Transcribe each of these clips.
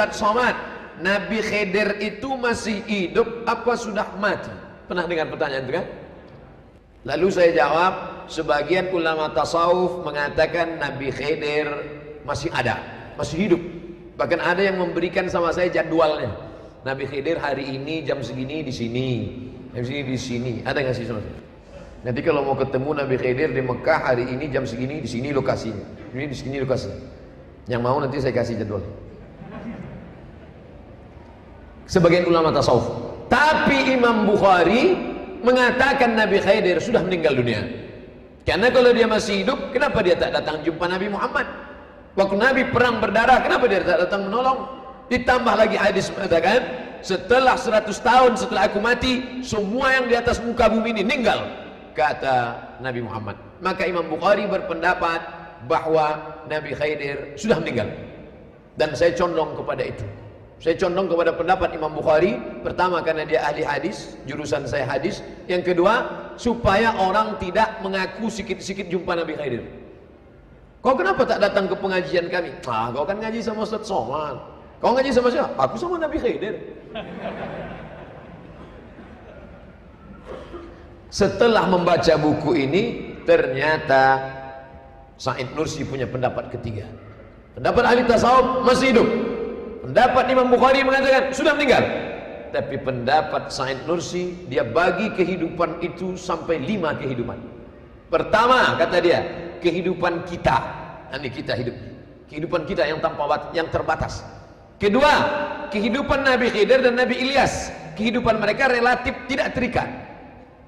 Ustadz Somad, Nabi Khidir itu masih hidup apa sudah mati? Pernah dengar pertanyaan itu kan? Lalu saya jawab, sebagian ulama tasawuf mengatakan Nabi Khidir masih ada, masih hidup. Bahkan ada yang memberikan sama saya jadwalnya. Nabi Khidir hari ini jam segini di sini, jam segini di sini. Ada nggak sih sama saya? Nanti kalau mau ketemu Nabi Khidir di Mekah hari ini jam segini di sini lokasinya, ini di sini lokasinya. Yang mau nanti saya kasih jadwal. Sebagian ulama tasawuf. Tapi Imam Bukhari mengatakan Nabi Khidir sudah meninggal dunia. Karena kalau dia masih hidup, kenapa dia tak datang jumpa Nabi Muhammad? Waktu Nabi perang berdarah, kenapa dia tak datang menolong? Ditambah lagi hadis mengatakan, setelah 100 tahun setelah aku mati, semua yang di atas muka bumi ini meninggal, kata Nabi Muhammad. Maka Imam Bukhari berpendapat bahwa Nabi Khidir sudah meninggal. Dan saya condong kepada itu. Saya condong kepada pendapat Imam Bukhari. Pertama karena dia ahli hadis, jurusan saya hadis. Yang kedua, supaya orang tidak mengaku sikit-sikit jumpa Nabi Khidir. Kau kenapa tak datang ke pengajian kami? Ah, kau kan ngaji sama Ustadz Somad. Kau ngaji sama siapa? Aku sama Nabi Khidir. Setelah membaca buku ini, ternyata Said Nursi punya pendapat ketiga. Pendapat ahli tasawuf masih hidup. Pendapat Imam Bukhari mengatakan sudah meninggal. Tapi pendapat Said Nursi, dia bagi kehidupan itu sampai 5 kehidupan. Pertama kata dia, kehidupan kita. Ini kita hidup. Kehidupan kita yang yang terbatas. Kedua, kehidupan Nabi Khidir dan Nabi Ilyas. Kehidupan mereka relatif tidak terikat.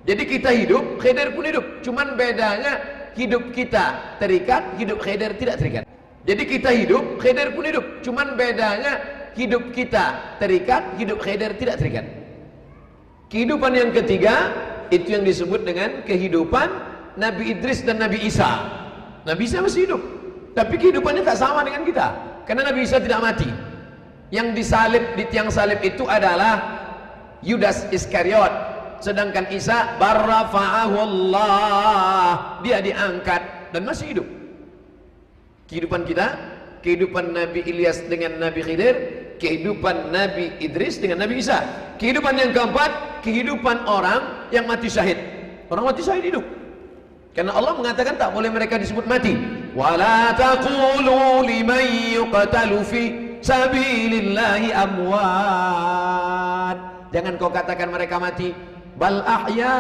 Jadi kita hidup, Khidir pun hidup. Cuman bedanya hidup kita terikat, hidup Khidir tidak terikat. Jadi kita hidup, Khidir pun hidup. Cuman bedanya hidup kita terikat, hidup Khidir tidak terikat. Kehidupan yang ketiga, itu yang disebut dengan kehidupan Nabi Idris dan Nabi Isa. Nabi Isa masih hidup, tapi kehidupannya tak sama dengan kita. Karena Nabi Isa tidak mati. Yang disalib, di tiang salib itu adalah Yudas Iskariot. Sedangkan Isa barrafa'ahu Allah, dia diangkat dan masih hidup. Kehidupan kita, kehidupan Nabi Ilyas dengan Nabi Khidir, kehidupan Nabi Idris dengan Nabi Isa. Kehidupan yang keempat, kehidupan orang yang mati syahid. Orang mati syahid hidup. Karena Allah mengatakan tak boleh mereka disebut mati. Wala taqulu liman yuqtalu fi sabilillahi amwat. Jangan kau katakan mereka mati. Bal ahya,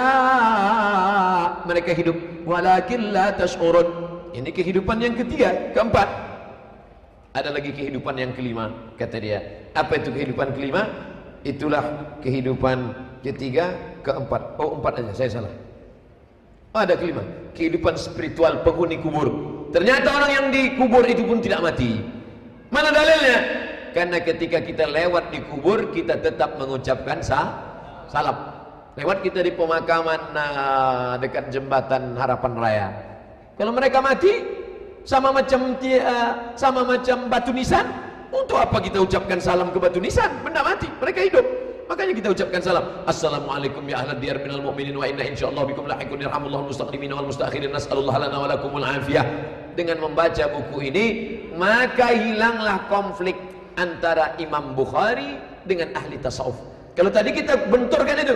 mereka hidup. Walakin la tash'urun. Ini kehidupan yang ketiga, keempat. Ada lagi kehidupan yang kelima, kata dia. Apa itu kehidupan kelima? Itulah kehidupan ketiga, keempat. Oh, 4 aja, saya salah. Oh, ada kelima, kehidupan spiritual penghuni kubur. Ternyata orang yang dikubur itu pun tidak mati. Mana dalilnya? Karena ketika kita lewat di kubur, kita tetap mengucapkan salam. Lewat kita di pemakaman dekat jembatan Harapan Raya. Kalau mereka mati sama macam batu nisan, untuk apa kita ucapkan salam ke batu nisan? Benda mati, mereka hidup. Makanya kita ucapkan salam. Assalamualaikum ya ahlad diyar minal mu'minin wa inna insyaallah bikum lahiqun yarhamullahu mustaqdimin wal mustakhirin nas'alullah lana wa lakumul afiyah. Dengan membaca buku ini, maka hilanglah konflik antara Imam Bukhari dengan ahli tasawuf. Kalau tadi kita benturkan itu,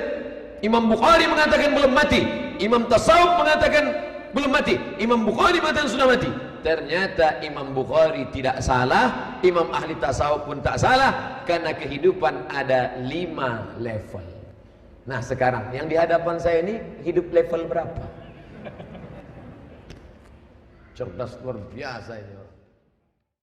Imam Bukhari mengatakan belum mati, Imam tasawuf mengatakan belum mati, Imam Bukhari mengatakan sudah mati. Ternyata Imam Bukhari tidak salah, Imam ahli tasawuf pun tak salah, karena kehidupan ada 5 level. Nah sekarang yang di hadapan saya ini hidup level berapa? Cerdas luar biasa ini.